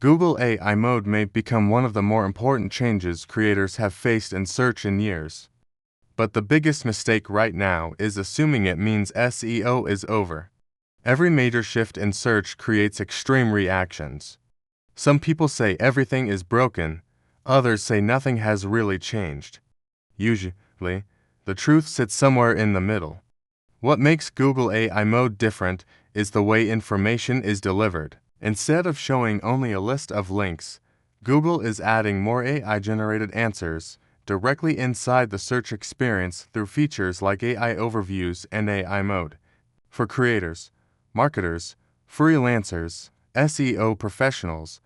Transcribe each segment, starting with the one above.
Google AI mode may become one of the more important changes creators have faced in search in years. But the biggest mistake right now is assuming it means SEO is over. Every major shift in search creates extreme reactions. Some people say everything is broken, others say nothing has really changed. Usually, the truth sits somewhere in the middle. What makes Google AI mode different is the way information is delivered. Instead of showing only a list of links, Google is adding more AI-generated answers directly inside the search experience through features like AI overviews and AI mode. For creators, marketers, freelancers, SEO professionals,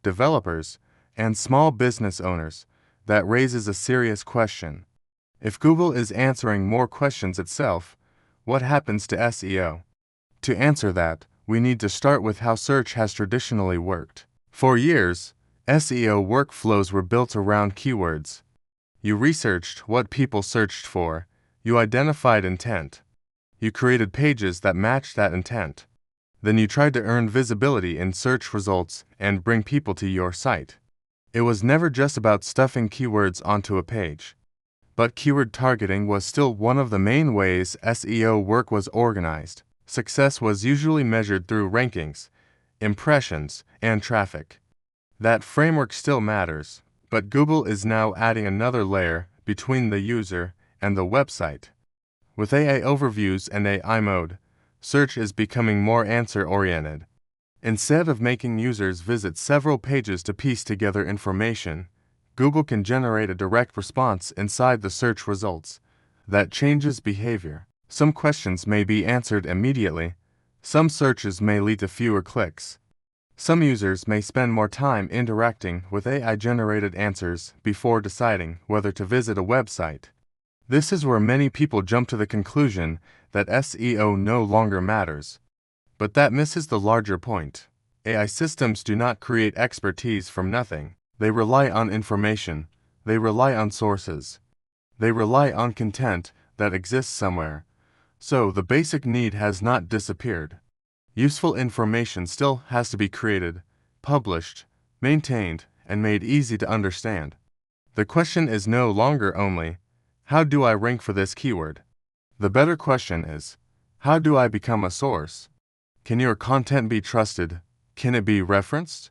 developers, and small business owners, that raises a serious question. If Google is answering more questions itself, what happens to SEO? To answer that, we need to start with how search has traditionally worked. For years, SEO workflows were built around keywords. You researched what people searched for, you identified intent, you created pages that matched that intent. Then you tried to earn visibility in search results and bring people to your site. It was never just about stuffing keywords onto a page. But keyword targeting was still one of the main ways SEO work was organized. Success was usually measured through rankings, impressions, and traffic. That framework still matters, but Google is now adding another layer between the user and the website. With AI overviews and AI mode, search is becoming more answer-oriented. Instead of making users visit several pages to piece together information, Google can generate a direct response inside the search results. That changes behavior. Some questions may be answered immediately. Some searches may lead to fewer clicks. Some users may spend more time interacting with AI-generated answers before deciding whether to visit a website. This is where many people jump to the conclusion that SEO no longer matters. But that misses the larger point. AI systems do not create expertise from nothing. They rely on information. They rely on sources. They rely on content that exists somewhere. So the basic need has not disappeared. Useful information still has to be created, published, maintained, and made easy to understand. The question is no longer only, how do I rank for this keyword? The better question is, how do I become a source? Can your content be trusted? Can it be referenced?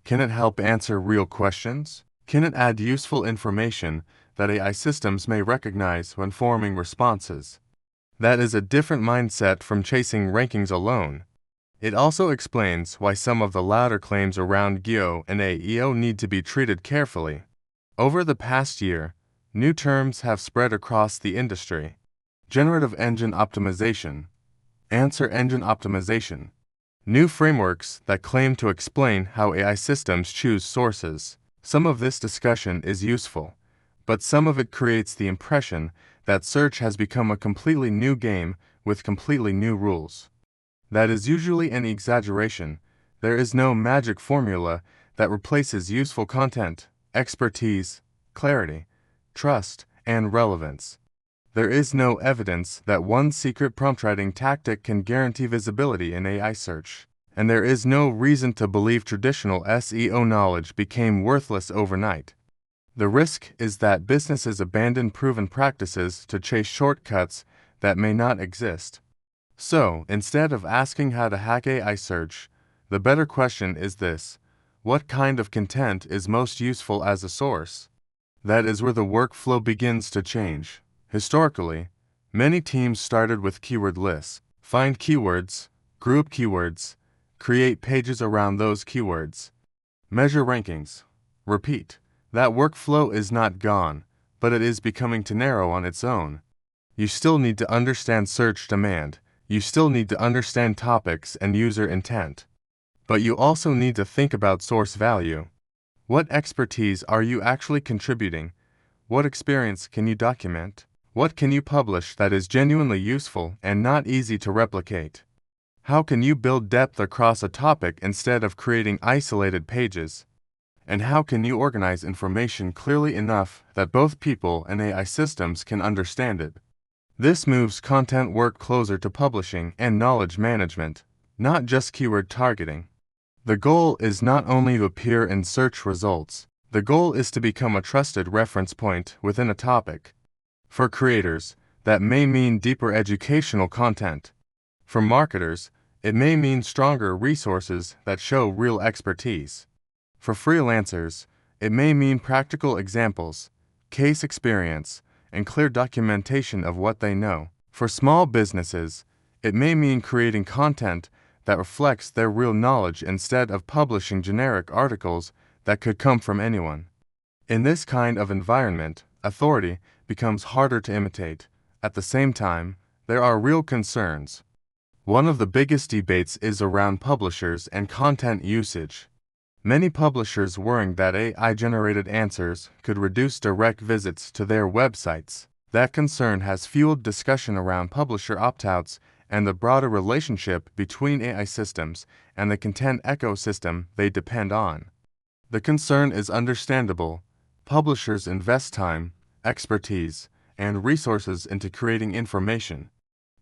Can it help answer real questions? Can it add useful information that AI systems may recognize when forming responses? That is a different mindset from chasing rankings alone. It also explains why some of the louder claims around GEO and AEO need to be treated carefully. Over the past year, new terms have spread across the industry. Generative Engine Optimization, Answer Engine Optimization. New frameworks that claim to explain how AI systems choose sources. Some of this discussion is useful, but some of it creates the impression that search has become a completely new game with completely new rules. That is usually an exaggeration. There is no magic formula that replaces useful content, expertise, clarity, trust, and relevance. There is no evidence that one secret prompt writing tactic can guarantee visibility in AI search, and there is no reason to believe traditional SEO knowledge became worthless overnight. The risk is that businesses abandon proven practices to chase shortcuts that may not exist. So, instead of asking how to hack AI search, the better question is this: what kind of content is most useful as a source? That is where the workflow begins to change. Historically, many teams started with keyword lists. Find keywords, group keywords, create pages around those keywords, measure rankings, repeat. That workflow is not gone, but it is becoming too narrow on its own. You still need to understand search demand. You still need to understand topics and user intent. But you also need to think about source value. What expertise are you actually contributing? What experience can you document? What can you publish that is genuinely useful and not easy to replicate? How can you build depth across a topic instead of creating isolated pages? And how can you organize information clearly enough that both people and AI systems can understand it? This moves content work closer to publishing and knowledge management, not just keyword targeting. The goal is not only to appear in search results, the goal is to become a trusted reference point within a topic. For creators, that may mean deeper educational content. For marketers, it may mean stronger resources that show real expertise. For freelancers, it may mean practical examples, case experience, and clear documentation of what they know. For small businesses, it may mean creating content that reflects their real knowledge instead of publishing generic articles that could come from anyone. In this kind of environment, authority becomes harder to imitate. At the same time, there are real concerns. One of the biggest debates is around publishers and content usage. Many publishers worrying that AI-generated answers could reduce direct visits to their websites. That concern has fueled discussion around publisher opt-outs and the broader relationship between AI systems and the content ecosystem they depend on. The concern is understandable. Publishers invest time, expertise, and resources into creating information.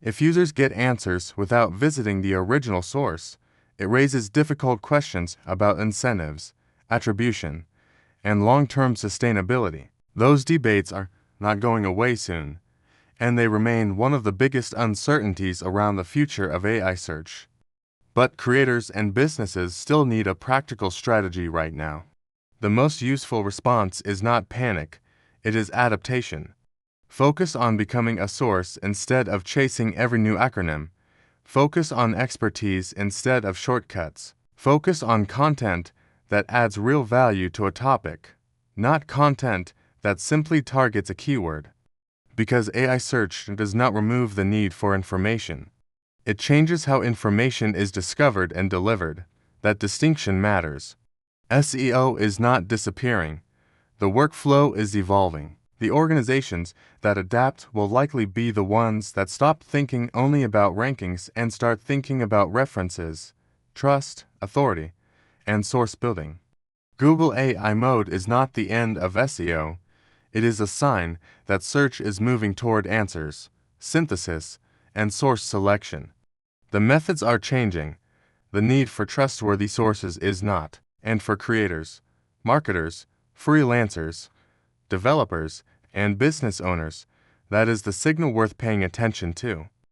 If users get answers without visiting the original source, it raises difficult questions about incentives, attribution, and long-term sustainability. Those debates are not going away soon, and they remain one of the biggest uncertainties around the future of AI search. But creators and businesses still need a practical strategy right now. The most useful response is not panic, it is adaptation. Focus on becoming a source instead of chasing every new acronym. Focus on expertise instead of shortcuts. Focus on content that adds real value to a topic, not content that simply targets a keyword. Because AI search does not remove the need for information. It changes how information is discovered and delivered. That distinction matters. SEO is not disappearing. The workflow is evolving. The organizations that adapt will likely be the ones that stop thinking only about rankings and start thinking about references, trust, authority, and source building. Google AI mode is not the end of SEO. It is a sign that search is moving toward answers, synthesis, and source selection. The methods are changing. The need for trustworthy sources is not. And for creators, marketers, freelancers, developers, and business owners, that is the signal worth paying attention to.